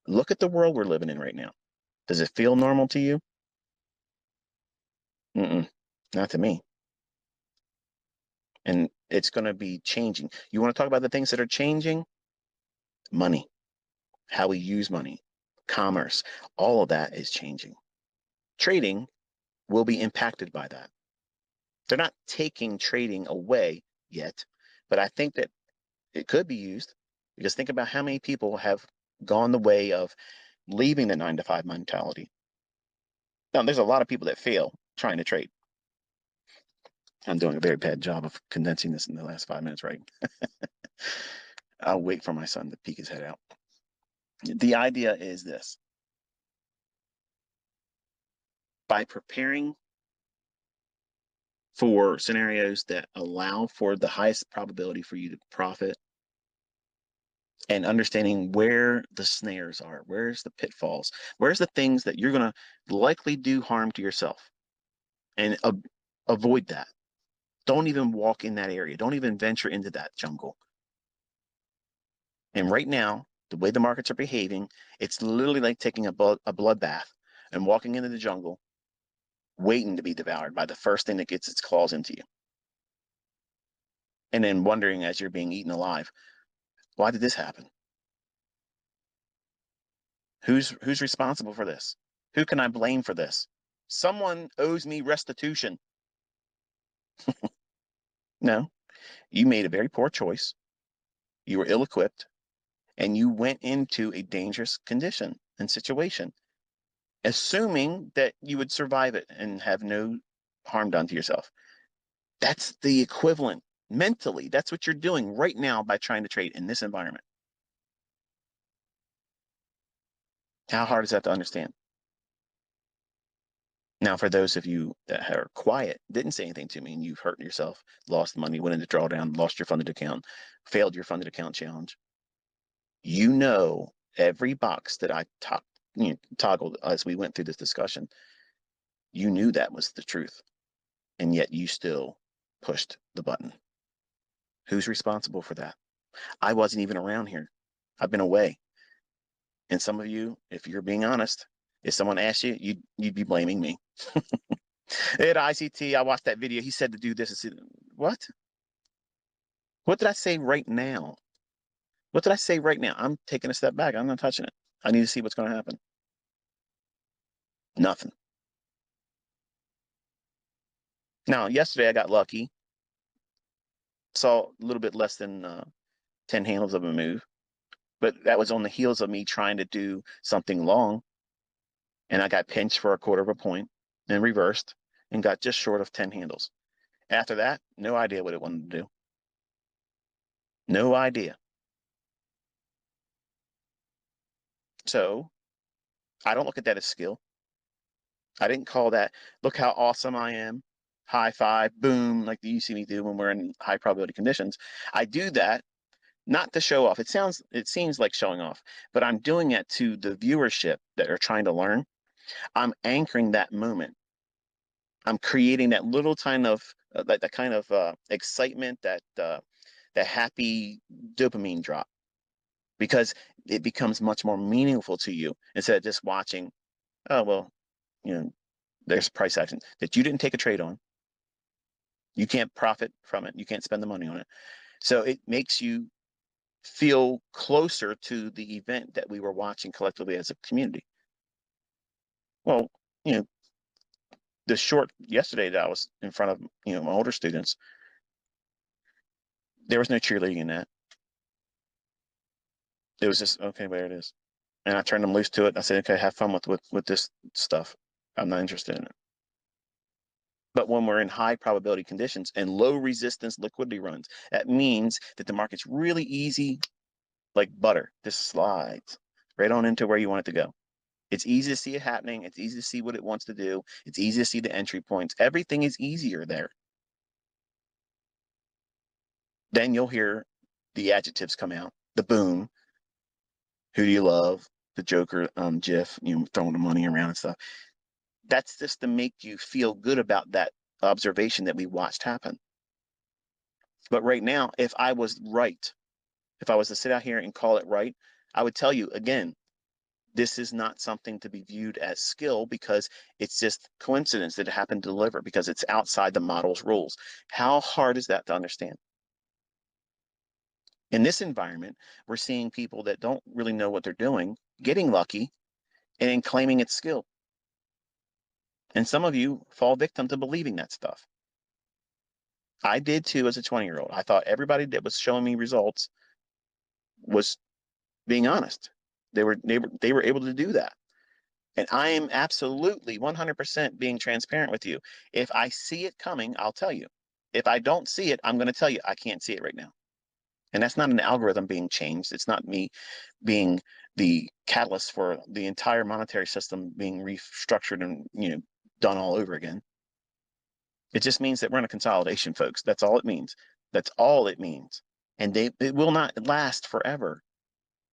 Look at the world we're living in right now. Does it feel normal to you? Not to me. And it's going to be changing. You want to talk about the things that are changing? Money, how we use money, commerce, all of that is changing. Trading will be impacted by that. They're not taking trading away yet, but I think that it could be used, because think about how many people have gone the way of leaving the 9 to 5 mentality. Now, there's a lot of people that fail trying to trade. I'm doing a very bad job of condensing this in the last 5 minutes, right? I'll wait for my son to peek his head out. The idea is this: by preparing for scenarios that allow for the highest probability for you to profit, and understanding where the snares are, where's the pitfalls, where's the things that you're going to likely do harm to yourself, and avoid that. Don't even walk in that area. Don't even venture into that jungle. And right now, the way the markets are behaving, it's literally like taking a bloodbath and walking into the jungle, waiting to be devoured by the first thing that gets its claws into you. And then wondering as you're being eaten alive, why did this happen? Who's responsible for this? Who can I blame for this? Someone owes me restitution. No, you made a very poor choice. You were ill-equipped, and you went into a dangerous condition and situation, assuming that you would survive it and have no harm done to yourself. That's the equivalent mentally. That's what you're doing right now by trying to trade in this environment. How hard is that to understand? Now, for those of you that are quiet, didn't say anything to me, and you've hurt yourself, lost money, went into drawdown, lost your funded account, failed your funded account challenge, you know every box that I toggled as we went through this discussion, you knew that was the truth, and yet you still pushed the button. Who's responsible for that? I wasn't even around here. I've been away. And some of you, if you're being honest, if someone asked you, you'd be blaming me. At ICT, I watched that video. He said to do this. I said, what? What did I say right now? What did I say right now? I'm taking a step back. I'm not touching it. I need to see what's going to happen. Nothing. Now, yesterday I got lucky. Saw a little bit less than 10 handles of a move. But that was on the heels of me trying to do something long. And I got pinched for 1/4 of a point and reversed and got just short of 10 handles. After that, no idea what it wanted to do. No idea. So I don't look at that as skill. I didn't call that, look how awesome I am, high five, boom, like you see me do when we're in high probability conditions. I do that not to show off. It seems like showing off, but I'm doing it to the viewership that are trying to learn. I'm anchoring that moment. I'm creating that little kind of that kind of excitement, that happy dopamine drop, because it becomes much more meaningful to you instead of just watching. Oh well, there's price action that you didn't take a trade on. You can't profit from it. You can't spend the money on it. So it makes you feel closer to the event that we were watching collectively as a community. Well, the short yesterday that I was in front of my older students, there was no cheerleading in that. It was just, okay, there it is. And I turned them loose to it. I said, okay, have fun with this stuff. I'm not interested in it. But when we're in high probability conditions and low resistance liquidity runs, that means that the market's really easy, like butter. This slides right on into where you want it to go. It's easy to see it happening. It's easy to see what it wants to do. It's easy to see the entry points. Everything is easier there. Then you'll hear the adjectives come out, the boom. Who do you love? The Joker GIF, throwing the money around and stuff. That's just to make you feel good about that observation that we watched happen. But right now, if I was right, if I was to sit out here and call it right, I would tell you again, This is not something to be viewed as skill because it's just coincidence that it happened to deliver because it's outside the model's rules. How hard is that to understand? In this environment, we're seeing people that don't really know what they're doing, getting lucky, and then claiming it's skill. And some of you fall victim to believing that stuff. I did too as a 20-year-old. I thought everybody that was showing me results was being honest. They were able to do that. And I am absolutely 100% being transparent with you. If I see it coming, I'll tell you. If I don't see it, I'm going to tell you I can't see it right now. And that's not an algorithm being changed. It's not me being the catalyst for the entire monetary system being restructured and, done all over again. It just means that we're in a consolidation, folks. That's all it means. That's all it means. And it will not last forever.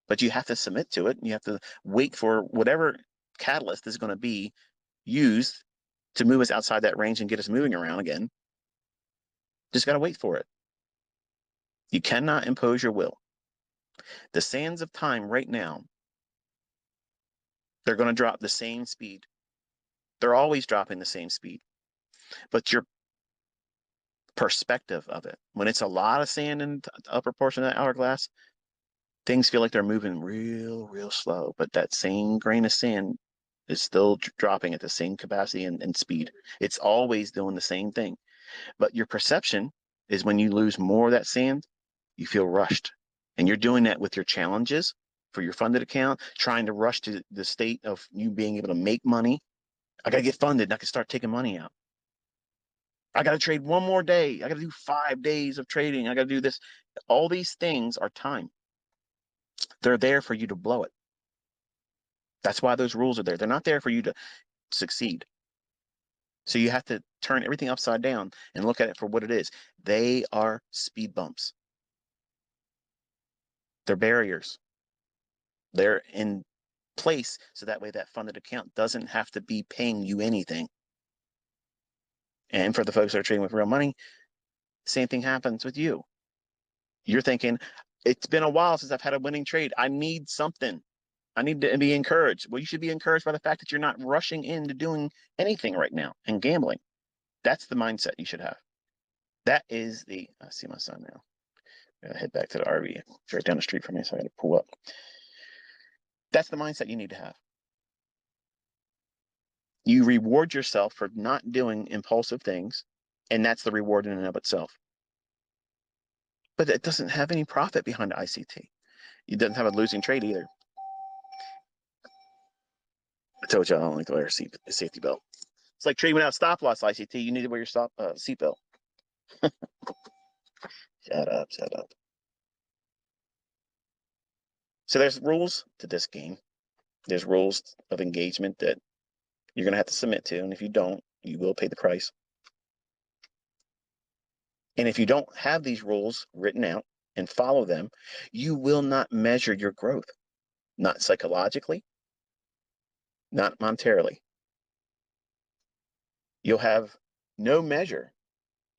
But you have to submit to it. And you have to wait for whatever catalyst is going to be used to move us outside that range and get us moving around again. Just got to wait for it. You cannot impose your will. The sands of time right now, they're going to drop the same speed. They're always dropping the same speed. But your perspective of it, when it's a lot of sand in the upper portion of that hourglass, things feel like they're moving real, real slow. But that same grain of sand is still dropping at the same capacity and speed. It's always doing the same thing. But your perception is when you lose more of that sand, you feel rushed. And you're doing that with your challenges for your funded account, trying to rush to the state of you being able to make money. I got to get funded. I can start taking money out. I got to trade one more day. I got to do 5 days of trading. I got to do this. All these things are time. They're there for you to blow it. That's why those rules are there. They're not there for you to succeed. So you have to turn everything upside down and look at it for what it is. They are speed bumps. They're barriers. They're in place so that way that funded account doesn't have to be paying you anything. And for the folks that are trading with real money, same thing happens with you. You're thinking, it's been a while since I've had a winning trade. I need something. I need to be encouraged. Well, you should be encouraged by the fact that you're not rushing into doing anything right now and gambling. That's the mindset you should have. That is I see my son now. I gotta head back to the RV. It's right down the street from me, so I gotta pull up. That's the mindset you need to have. You reward yourself for not doing impulsive things, and that's the reward in and of itself. But it doesn't have any profit behind the ICT. It doesn't have a losing trade either. I told you I don't like to wear a safety belt. It's like trading without stop loss ICT. You need to wear your seatbelt. Shut up, shut up. So there's rules to this game. There's rules of engagement that you're going to have to submit to. And if you don't, you will pay the price. And if you don't have these rules written out and follow them, you will not measure your growth, not psychologically, not monetarily. You'll have no measure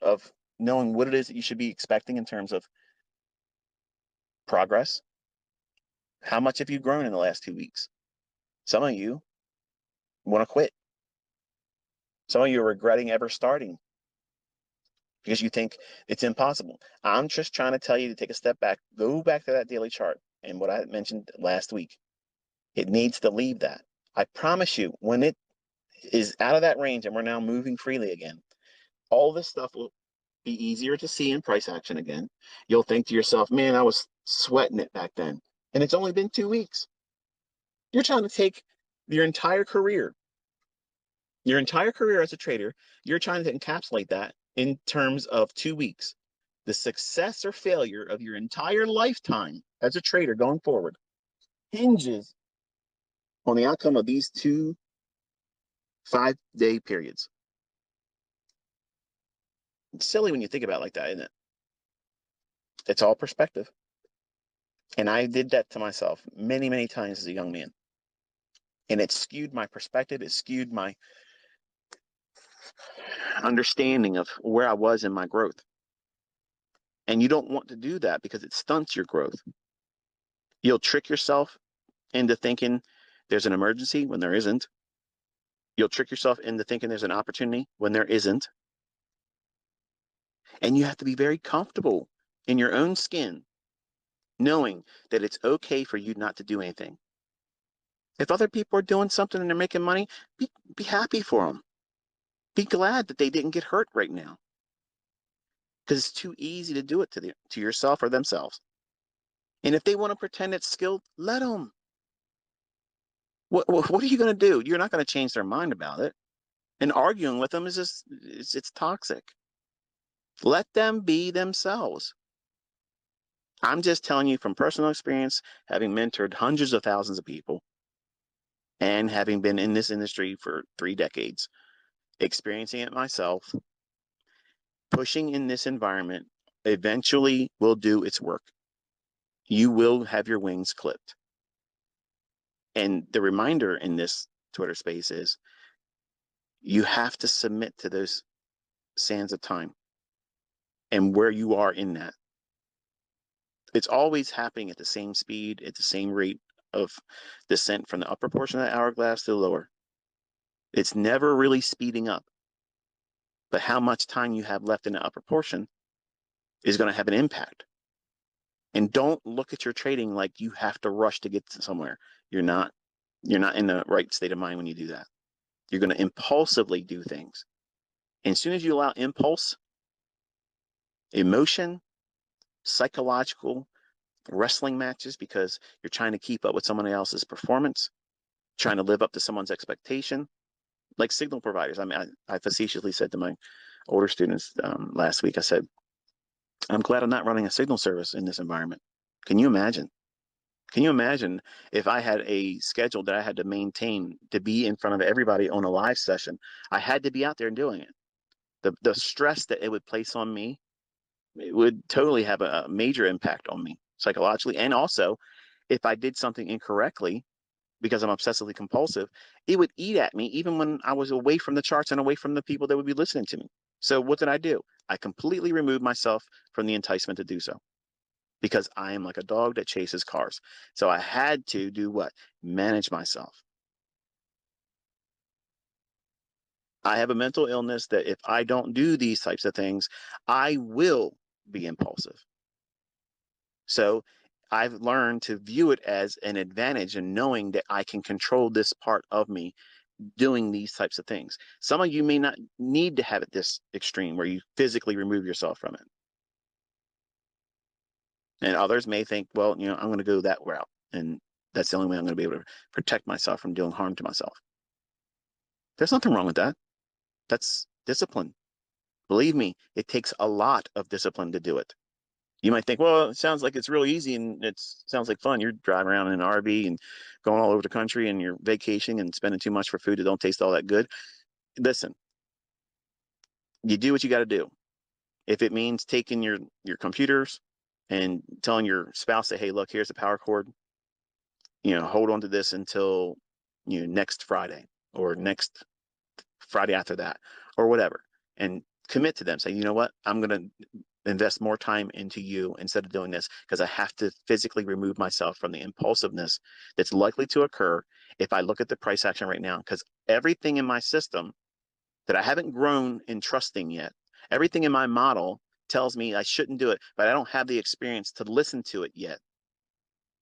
of knowing what it is that you should be expecting in terms of progress. How much have you grown in the last 2 weeks? Some of you want to quit. Some of you are regretting ever starting because you think it's impossible. I'm just trying to tell you to take a step back, go back to that daily chart and what I mentioned last week. It needs to leave that. I promise you, when it is out of that range and we're now moving freely again, all this stuff will be easier to see in price action again. You'll think to yourself, man, I was sweating it back then. And it's only been 2 weeks. You're trying to take your entire career as a trader, you're trying to encapsulate that in terms of 2 weeks. The success or failure of your entire lifetime as a trader going forward hinges on the outcome of these 2 5-day periods. It's silly when you think about it like that, isn't it? It's all perspective. And I did that to myself many, many times as a young man. And it skewed my perspective. It skewed my understanding of where I was in my growth. And you don't want to do that because it stunts your growth. You'll trick yourself into thinking There's an emergency when there isn't. You'll trick yourself into thinking there's an opportunity when there isn't. And you have to be very comfortable in your own skin, knowing that it's okay for you not to do anything. If other people are doing something and they're making money, be happy for them. Be glad that they didn't get hurt right now, because it's too easy to do it to yourself or themselves. And if they want to pretend it's skilled, let them. What are you going to do? You're not going to change their mind about it. And arguing with them is just, it's toxic. Let them be themselves. I'm just telling you from personal experience, having mentored hundreds of thousands of people and having been in this industry for 3 decades, experiencing it myself, pushing in this environment eventually will do its work. You will have your wings clipped. And the reminder in this Twitter space is you have to submit to those sands of time and where you are in that. It's always happening at the same speed, at the same rate of descent from the upper portion of the hourglass to the lower. It's never really speeding up. But how much time you have left in the upper portion is going to have an impact. And don't look at your trading like you have to rush to get to somewhere. You're not in the right state of mind when you do that. You're going to impulsively do things. And as soon as you allow impulse, emotion, psychological wrestling matches because you're trying to keep up with someone else's performance, trying to live up to someone's expectation, like signal providers. I mean, I facetiously said to my older students last week, I said, I'm glad I'm not running a signal service in this environment. Can you imagine? Can you imagine if I had a schedule that I had to maintain to be in front of everybody on a live session? I had to be out there doing it. The stress that it would place on me, it would totally have a major impact on me psychologically. And also, if I did something incorrectly, because I'm obsessively compulsive, it would eat at me even when I was away from the charts and away from the people that would be listening to me. So what did I do? I completely removed myself from the enticement to do so because I am like a dog that chases cars. So I had to do what? Manage myself. I have a mental illness that if I don't do these types of things, I will be impulsive. So I've learned to view it as an advantage and knowing that I can control this part of me doing these types of things. Some of you may not need to have it this extreme where you physically remove yourself from it. And others may think, well, I'm going to go that route. And that's the only way I'm going to be able to protect myself from doing harm to myself. There's nothing wrong with that. That's discipline. Believe me, it takes a lot of discipline to do it. You might think, well, it sounds like it's really easy and it sounds like fun. You're driving around in an RV and going all over the country and you're vacationing and spending too much for food that don't taste all that good. Listen, you do what you got to do. If it means taking your computers and telling your spouse that, hey, look, here's the power cord, hold on to this until next Friday or next Friday after that or whatever, and commit to them. Say, you know what, I'm going to invest more time into you instead of doing this because I have to physically remove myself from the impulsiveness that's likely to occur if I look at the price action right now, because everything in my system that I haven't grown in trusting yet, everything in my model tells me I shouldn't do it, but I don't have the experience to listen to it yet.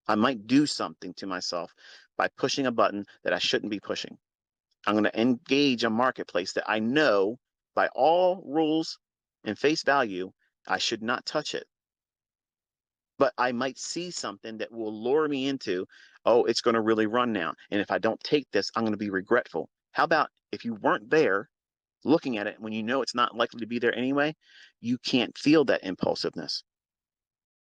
I might do something to myself by pushing a button that I shouldn't be pushing. I'm going to engage a marketplace that I know by all rules and face value, I should not touch it. But I might see something that will lure me into, oh, it's going to really run now. And if I don't take this, I'm going to be regretful. How about if you weren't there looking at it when you know it's not likely to be there anyway, you can't feel that impulsiveness.